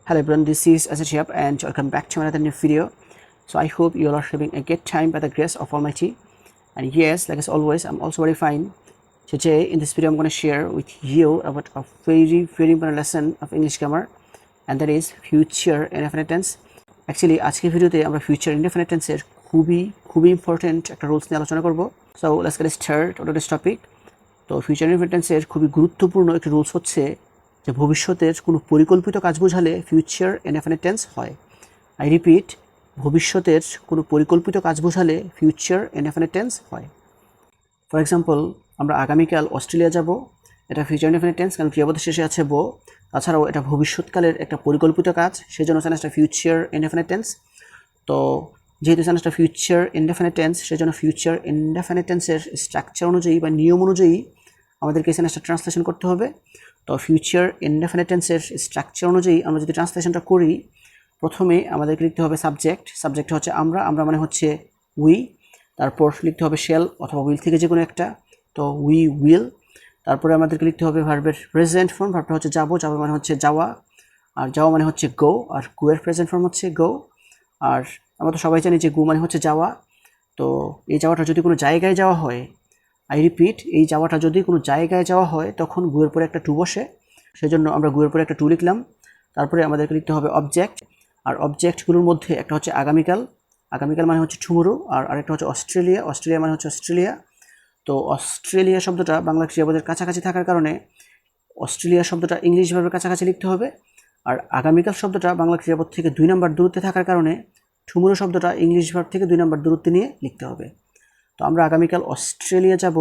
Hello everyone, this is Shihab and welcome back to another new video. So I hope you all are having a good time by the grace of Almighty. And yes, like as always, I'm also very fine. Today in this video I'm going to share with you about a very important lesson of English grammar, and that is future indefinite tense. Actually আজকের ভিডিওতে আমরা future indefinite tense এর খুবই important একটা rules নিয়ে আলোচনা করব। So let's get started on this topic. তো future indefinite tense এর খুবই গুরুত্বপূর্ণ একটা রুলস হচ্ছে যে ভবিষ্যতের কোনো পরিকল্পিত কাজ বোঝালে ফিউচার ইনডেফিনিট টেন্স হয়। আই রিপিট, ভবিষ্যতের কোনো পরিকল্পিত কাজ বোঝালে ফিউচার ইনডেফিনিট টেন্স হয়। ফর এক্সাম্পল, আমরা আগামীকাল অস্ট্রেলিয়া যাব, এটা ফিউচার ইনডেফিনিট টেন্স, কারণ ক্রিয়াপদের শেষে আছে বো। তাছাড়াও এটা ভবিষ্যৎকালের একটা পরিকল্পিত কাজ, সেই জন্য সেন্সটা ফিউচার ইনডেফিনিট টেন্স। তো যেহেতু সেন্সটা ফিউচার ইনডেফিনিট টেন্স, সেই জন্য ফিউচার ইনডেফিনিট টেন্সের স্ট্রাকচার অনুযায়ী বা নিয়ম অনুযায়ী আমাদেরকে সেন্সটা ট্রান্সলেশন করতে হবে। তো ফিউচার ইনডেফিনিট টেন্সের স্ট্রাকচার অনুযায়ী আমরা যদি ট্রান্সলেশনটা করি, প্রথমে আমাদেরকে লিখতে হবে সাবজেক্ট হচ্ছে আমরা মানে হচ্ছে উই। তারপর লিখতে হবে শেল অথবা উইল থেকে যে কোনো একটা, তো উই উইল। তারপরে আমাদেরকে লিখতে হবে ভার্বের প্রেজেন্ট ফর্ম, ভার্বটা হচ্ছে যাবো মানে হচ্ছে যাওয়া, আর যাওয়া মানে হচ্ছে গো, আর গো এর প্রেজেন্ট ফর্ম হচ্ছে গো। আর আমরা তো সবাই জানি যে গো মানে হচ্ছে যাওয়া। তো এই যাওয়াটা যদি কোনো জায়গায় যাওয়া হয়, আই রিপিট, এই যাওয়াটা যদি কোনো জায়গায় যাওয়া হয় তখন গুয়ের পরে একটা টু বসে, সেজন্য আমরা গুয়ের পরে একটা টু লিখলাম। তারপরে আমাদেরকে লিখতে হবে অবজেক্ট, আর অবজেক্টগুলোর মধ্যে একটা হচ্ছে আগামীকাল মানে হচ্ছে টুমোরো, আর আরেকটা হচ্ছে অস্ট্রেলিয়া মানে হচ্ছে অস্ট্রেলিয়া। তো অস্ট্রেলিয়া শব্দটা বাংলা ক্রিয়াপদের কাছাকাছি থাকার কারণে অস্ট্রেলিয়া শব্দটা ইংলিশ ভার্বের কাছাকাছি লিখতে হবে, আর আগামীকাল শব্দটা বাংলা ক্রিয়াপদ থেকে 2 নম্বর দূরত্বে থাকার কারণে টুমোরো শব্দটা ইংলিশ ভার্ব থেকে 2 নম্বর দূরত্বে নিয়ে লিখতে হবে। তো আমরা আগামীকাল অস্ট্রেলিয়া যাব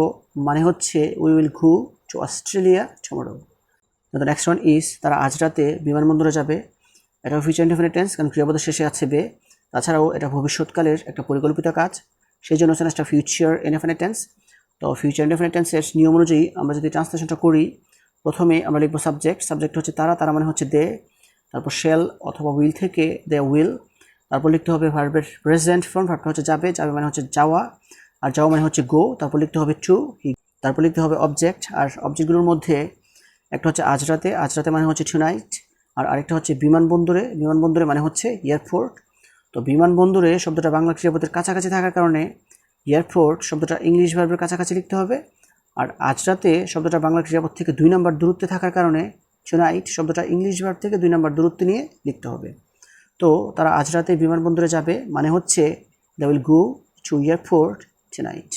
মানে হচ্ছে we will go to Australia tomorrow. The next one is তারা আজ রাতে বিমানবন্দরে যাবে, এটা ফিউচার ইনডেফিনিট টেন্স, কারণ ক্রিয়াপদের শেষে আছে বে। তাছাড়াও এটা ভবিষ্যৎকালের একটা পরিকল্পিত কাজ, সেই জন্য সেটা ফিউচার ইনডেফিনিট টেন্স। তো ফিউচার ইনডেফিনিট টেন্সের নিয়ম অনুযায়ী আমরা যদি ট্রান্সলেশনটা করি, প্রথমে আমরা লিখবো সাবজেক্ট হচ্ছে তারা মানে হচ্ছে দে। তারপর শেল অথবা উইল থেকে দে উইল। তারপর লিখতে হবে ভার্বের প্রেজেন্ট ফর্ম, ভার্বটা হচ্ছে যাবে মানে হচ্ছে যাওয়া, আর যাওয়া মানে হচ্ছে গো। তারপর লিখতে হবে টু, তারপর লিখতে হবে অবজেক্ট, আর অবজেক্টগুলোর মধ্যে একটা হচ্ছে আজ রাতে মানে হচ্ছে টুনাইট, আর আরেকটা হচ্ছে বিমানবন্দরে মানে হচ্ছে এয়ারপোর্ট। তো বিমানবন্দরে শব্দটা বাংলা ক্রিয়াপদের কাছাকাছি থাকার কারণে এয়ারপোর্ট শব্দটা ইংলিশ ভার্বের কাছাকাছি লিখতে হবে, আর আজ রাতে শব্দটা বাংলা ক্রিয়াপদ থেকে 2 নম্বর দূরত্বে থাকার কারণে টুনাইট শব্দটা ইংলিশ ভার্ব থেকে 2 নম্বর দূরত্বে নিয়ে লিখতে হবে। তো তারা আজ রাতে বিমানবন্দরে যাবে মানে হচ্ছে they will go to airport tonight.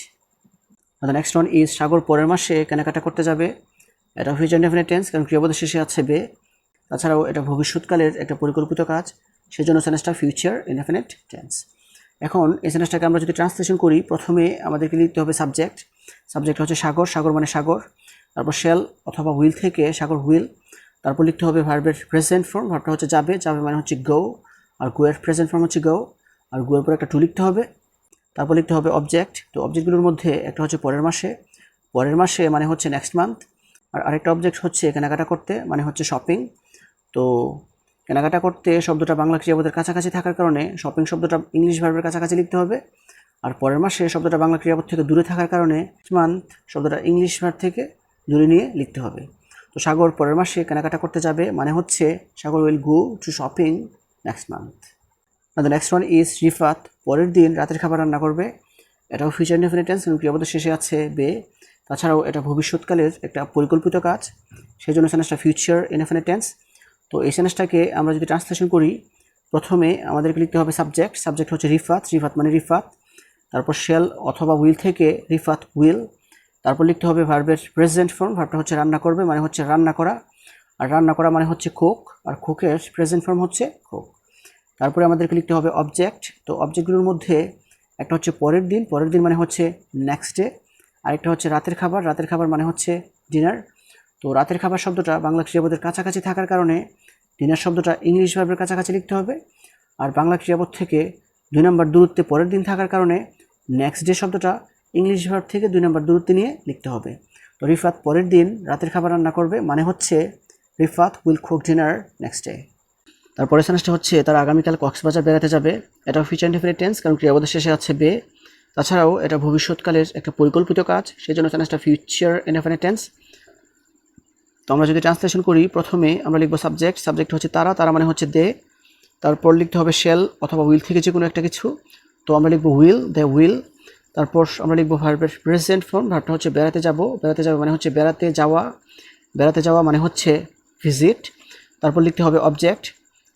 Now the next one is Sagar পরের মাসে কেনাকাটা করতে যাবে, এটা ফিউচার ইনডেফিনিট টেন্স, কারণ ক্রিয়াপদের শেষে আছে বে। তাছাড়াও এটা ভবিষ্যৎকালের একটা পরিকল্পিত কাজ, সেজন্য সেন্সটা ফিউচার ইনডেফিনিট টেন্স। এখন এই সেন্সটাকে আমরা যদি ট্রান্সলেশন করি, প্রথমে আমাদেরকে লিখতে হবে সাবজেক্ট হচ্ছে সাগর মানে সাগর। তারপর শেল অথবা হুইল থেকে সাগর হুইল। তারপর লিখতে হবে ভার্বের প্রেজেন্ট ফর্ম, ভার্বটা হচ্ছে যাবে মানে হচ্ছে গো, আর গোয়ের প্রেজেন্ট ফর্ম হচ্ছে গো, আর গোয়ের পর একটা টু লিখতে হবে। তারপর লিখতে হবে অবজেক্ট, তো অবজেক্টগুলোর মধ্যে একটা হচ্ছে পরের মাসে মানে হচ্ছে নেক্সট মান্থ, আর আরেকটা অবজেক্ট হচ্ছে কেনাকাটা করতে মানে হচ্ছে শপিং। তো কেনাকাটা করতে শব্দটা বাংলা ক্রিয়াপদের কাছাকাছি থাকার কারণে শপিং শব্দটা ইংলিশ ভার্বের কাছাকাছি লিখতে হবে, আর পরের মাসে শব্দটা বাংলা ক্রিয়াপদ থেকে দূরে থাকার কারণে মান্থ শব্দটা ইংলিশ ভার্ব থেকে দূরে নিয়ে লিখতে হবে। তো সাগর পরের মাসে কেনাকাটা করতে যাবে মানে হচ্ছে Sagar will go to shopping next month. The next one is Rifat পরের দিন রাতের খাবার রান্না করবে, এটাও ফিউচার ইনডেফিনিট টেন্স, এবং ক্রিয়াপদের শেষে আছে বে। তাছাড়াও এটা ভবিষ্যৎকালের একটা পরিকল্পিত কাজ, সেই জন্য সেন্সটা ফিউচার ইনডেফিনিট টেন্স। তো এই সেন্সটাকে আমরা যদি ট্রান্সলেশন করি, প্রথমে আমাদেরকে লিখতে হবে সাবজেক্ট হচ্ছে রিফাত মানে রিফাত। তারপর শেল অথবা উইল থেকে রিফাত উইল। তারপর লিখতে হবে ভার্বের প্রেজেন্ট ফর্ম, ভার্বটা হচ্ছে রান্না করবে মানে হচ্ছে রান্না করা, আর রান্না করা মানে হচ্ছে কুক, আর কুকের প্রেজেন্ট ফর্ম হচ্ছে কুক। তারপরে আমাদেরকে লিখতে হবে অবজেক্ট, তো অবজেক্টগুলোর মধ্যে একটা হচ্ছে পরের দিন মানে হচ্ছে নেক্সট ডে, আরেকটা হচ্ছে রাতের খাবার মানে হচ্ছে ডিনার। তো রাতের খাবার শব্দটা বাংলা ক্রিয়াপদের কাছাকাছি থাকার কারণে ডিনার শব্দটা ইংলিশ ভার্বের কাছাকাছি লিখতে হবে, আর বাংলা ক্রিয়াপদ থেকে 2 নম্বর দূরত্বে পরের দিন থাকার কারণে নেক্সট ডে শব্দটা ইংলিশ ভার্ব থেকে 2 নম্বর দূরত্বে নিয়ে লিখতে হবে। তো রিফাত পরের দিন রাতের খাবার রান্না করবে মানে হচ্ছে Rifat will cook dinner next day. তারপরে সেন্সটা হচ্ছে তারা আগামীকাল কক্সবাজার বেড়াতে যাবে, এটা ফিউচার ইনডেফিনিট টেন্স, কারণ ক্রিয়াপদের শেষে আছে বে। তাছাড়াও এটা ভবিষ্যৎকালের একটা পরিকল্পিত কাজ, সেই জন্য সেন্সটা ফিউচার ইনডেফিনিট টেন্স। তো আমরা যদি ট্রান্সলেশন করি প্রথমে আমরা লিখব সাবজেক্ট, সাবজেক্ট হচ্ছে তারা, তারা মানে হচ্ছে দে। তারপর লিখতে হবে শেল অথবা উইল থেকে যে কোনো একটা কিছু, তো আমরা লিখব উইল, দে উইল। তারপর আমরা লিখব ভার্বের প্রেজেন্ট ফর্ম, ভার্বটা হচ্ছে বেড়াতে যাব, বেড়াতে যাবে মানে হচ্ছে বেড়াতে যাওয়া, বেড়াতে যাওয়া মানে হচ্ছে ভিজিট। তারপর লিখতে হবে অবজেক্ট,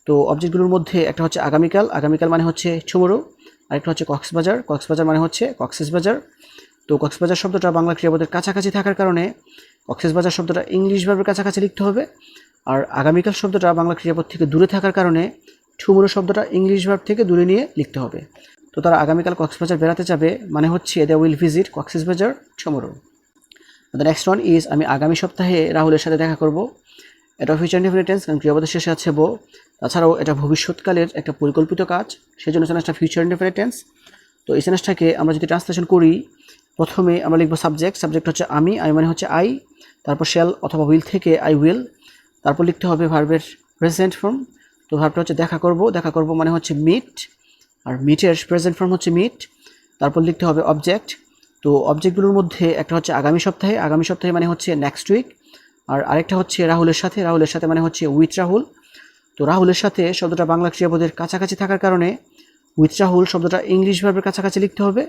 তো অবজেক্টগুলোর মধ্যে একটা হচ্ছে আগামীকাল, আগামীকাল মানে হচ্ছে টুমরো, আরেকটা হচ্ছে কক্সবাজার, কক্সবাজার মানে হচ্ছে কক্সবাজার। তো কক্সবাজার শব্দটা বাংলা ক্রিয়াপদের কাছাকাছি থাকার কারণে কক্সবাজার শব্দটা ইংলিশ ভার্বের কাছাকাছি লিখতে হবে, আর আগামীকাল শব্দটা বাংলা ক্রিয়াপদ থেকে দূরে থাকার কারণে টুমরো শব্দটা ইংলিশ ভার্ব থেকে দূরে নিয়ে লিখতে হবে। তো তারা আগামীকাল কক্সবাজার বেড়াতে যাবে মানে হচ্ছে they will visit Cox's Bazar tomorrow. The next one is আমি আগামী সপ্তাহে রাহুলের সাথে দেখা করব। এটা ফিউচার ইনডেফিনিট টেন্স, কারণ ক্রিয়াপদের শেষে আছে বো। তাছাড়াও এটা ভবিষ্যৎকালের একটা পরিকল্পিত কাজ, সেজন্য সেন্সটা ফিউচার ইনডেফিনিট টেন্স। তো এই সেন্সটাকে আমরা যদি ট্রান্সলেশন করি প্রথমে আমরা লিখব সাবজেক্ট, সাবজেক্ট হচ্ছে আমি, আমি মানে হচ্ছে আই। তারপর শেল অথবা উইল থেকে আই উইল। তারপর লিখতে হবে ভার্বের প্রেজেন্ট ফর্ম, তো ভার্বটা হচ্ছে দেখা করব, দেখা করব মানে হচ্ছে মিট, আর মিটের প্রেজেন্ট ফর্ম হচ্ছে মিট। তারপর লিখতে হবে অবজেক্ট, তো অবজেক্টগুলোর মধ্যে একটা হচ্ছে আগামী সপ্তাহে, আগামী সপ্তাহে মানে হচ্ছে নেক্সট উইক, আর আরেকটা হচ্ছে রাহুলের সাথে, রাহুলের সাথে মানে হচ্ছে উইথ রাহুল। তো রাহুলের সাথে শব্দটা বাংলা ক্রিয়াপদের কাছাকাছি থাকার কারণে উইথ রাহুল শব্দটা ইংলিশ ভার্বের কাছাকাছি লিখতে হবে,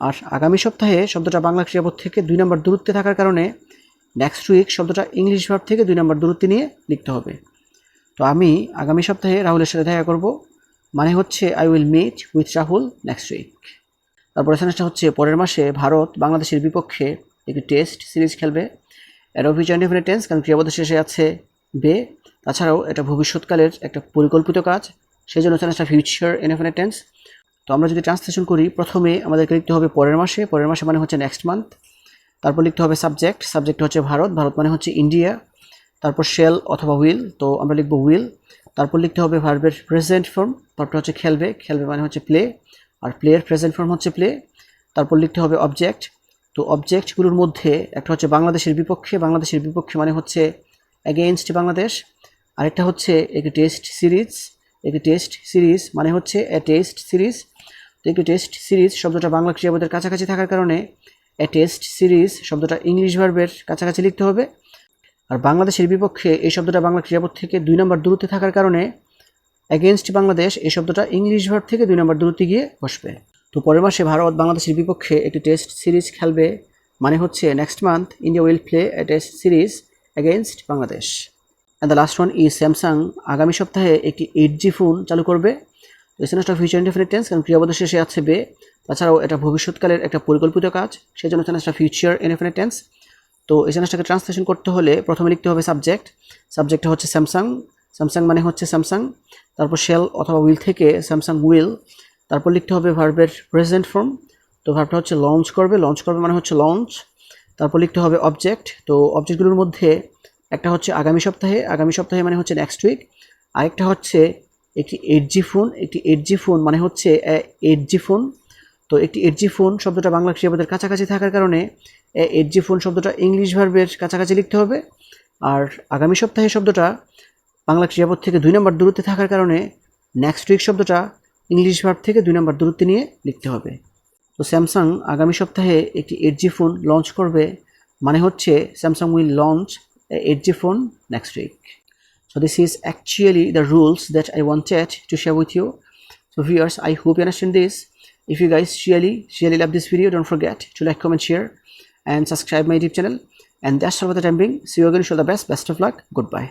আর আগামী সপ্তাহে শব্দটা বাংলা ক্রিয়াপদ থেকে 2 নম্বর দূরত্বে থাকার কারণে নেক্সট উইক শব্দটা ইংলিশ ভার্ব থেকে 2 নম্বর দূরত্বে নিয়ে লিখতে হবে। তো আমি আগামী সপ্তাহে রাহুলের সাথে দেখা করব মানে হচ্ছে I will meet with Rahul next week. তারপরে সেন্সটা হচ্ছে পরের মাসে ভারত বাংলাদেশের বিপক্ষে একটি টেস্ট সিরিজ খেলবে। এটা ফিউচার ইনডেফিনিট টেন্স, কারণ ক্রিয়াপদের শেষে আছে বে। তাছাড়াও এটা ভবিষ্যৎকালের একটা পরিকল্পিত কাজ, সেই জন্য সেন্সটা ফিউচার ইনডেফিনিট টেন্স। তো আমরা যদি ট্রান্সলেশন করি প্রথমে আমাদেরকে লিখতে হবে পরের মাসে, পরের মাসে মানে হচ্ছে নেক্সট মান্থ। তারপর লিখতে হবে সাবজেক্ট, সাবজেক্ট হচ্ছে ভারত, ভারত মানে হচ্ছে ইন্ডিয়া। তারপর শেল অথবা উইল, তো আমরা লিখব উইল। তারপর লিখতে হবে ভার্বের প্রেজেন্ট ফর্ম, ভার্বটা হচ্ছে খেলবে, খেলবে মানে হচ্ছে প্লে, আর প্লেয়ের প্রেজেন্ট ফর্ম হচ্ছে প্লে। তারপর লিখতে হবে অবজেক্ট, তো অবজেক্টগুলোর মধ্যে একটা হচ্ছে বাংলাদেশের বিপক্ষে, বাংলাদেশের বিপক্ষে মানে হচ্ছে অ্যাগেইনস্ট বাংলাদেশ। আরেকটা হচ্ছে একটি টেস্ট সিরিজ, একটি টেস্ট সিরিজ মানে হচ্ছে এ টেস্ট সিরিজ। তো একটি টেস্ট সিরিজ শব্দটা বাংলা ক্রিয়াপদের কাছাকাছি থাকার কারণে এ টেস্ট সিরিজ শব্দটা ইংলিশ ভার্বের কাছাকাছি লিখতে হবে, আর বাংলাদেশের বিপক্ষে এই শব্দটা বাংলা ক্রিয়াপদ থেকে 2 নম্বর দূরত্বে থাকার কারণে অ্যাগেইনস্ট বাংলাদেশ এই শব্দটা ইংলিশ ভার্ব থেকে 2 নম্বর দূরত্বে গিয়ে বসবে। তো পরের মাসে ভারত বাংলাদেশের বিপক্ষে একটি টেস্ট সিরিজ খেলবে মানে হচ্ছে next month India will play a test series against Bangladesh. And the last one is Samsung আগামী সপ্তাহে একটি 8G ফোন চালু করবে। তো এই সেন্সটা ফিউচার ইনডেফিনিট টেন্স, কারণ ক্রিয়াপদের শেষে আছে বে। তাছাড়াও এটা ভবিষ্যৎকালের একটা পরিকল্পিত কাজ, সেই জন্য সেন্সটা ফিউচার ইনডেফিনিট টেন্স। তো এই সেন্সটাকে ট্রান্সলেশন করতে হলে প্রথমে লিখতে হবে সাবজেক্ট, সাবজেক্টটা হচ্ছে স্যামসাং, স্যামসাং মানে হচ্ছে স্যামসাং। তারপর শেল অথবা উইল থেকে স্যামসাং উইল। তারপর লিখতে হবে ভার্বের প্রেজেন্ট ফর্ম, তো ভার্বটা হচ্ছে লঞ্চ করবে, লঞ্চ করবে মানে হচ্ছে লঞ্চ। তারপর লিখতে হবে অবজেক্ট, তো অবজেক্টগুলোর মধ্যে একটা হচ্ছে আগামী সপ্তাহে, আগামী সপ্তাহে মানে হচ্ছে নেক্সট উইক। আরেকটা হচ্ছে একটি 8G ফোন, একটি 8G ফোন মানে হচ্ছে 8G ফোন। তো একটি 8G ফোন শব্দটা বাংলা ক্রিয়াপদের কাছাকাছি থাকার কারণে 8G ফোন শব্দটা ইংলিশ ভার্বের কাছাকাছি লিখতে হবে, আর আগামী সপ্তাহে শব্দটা বাংলা ক্রিয়াপদ থেকে 2 নম্বর দূরত্বে থাকার কারণে নেক্সট উইক শব্দটা ইংলিশ ভার্ব থেকে 2 নম্বর দূরত্বে নিয়ে লিখতে হবে। তো স্যামসাং আগামী সপ্তাহে একটি 8G ফোন লঞ্চ করবে মানে হচ্ছে Samsung will launch 8G phone next week. So this is actually the rules that I wanted to share with you. So viewers, I hope you understand this. If you guys really love this video, don't forget to like, comment, share and subscribe my YouTube channel. And that's all for the time being. See you again. Show the best of luck. Goodbye.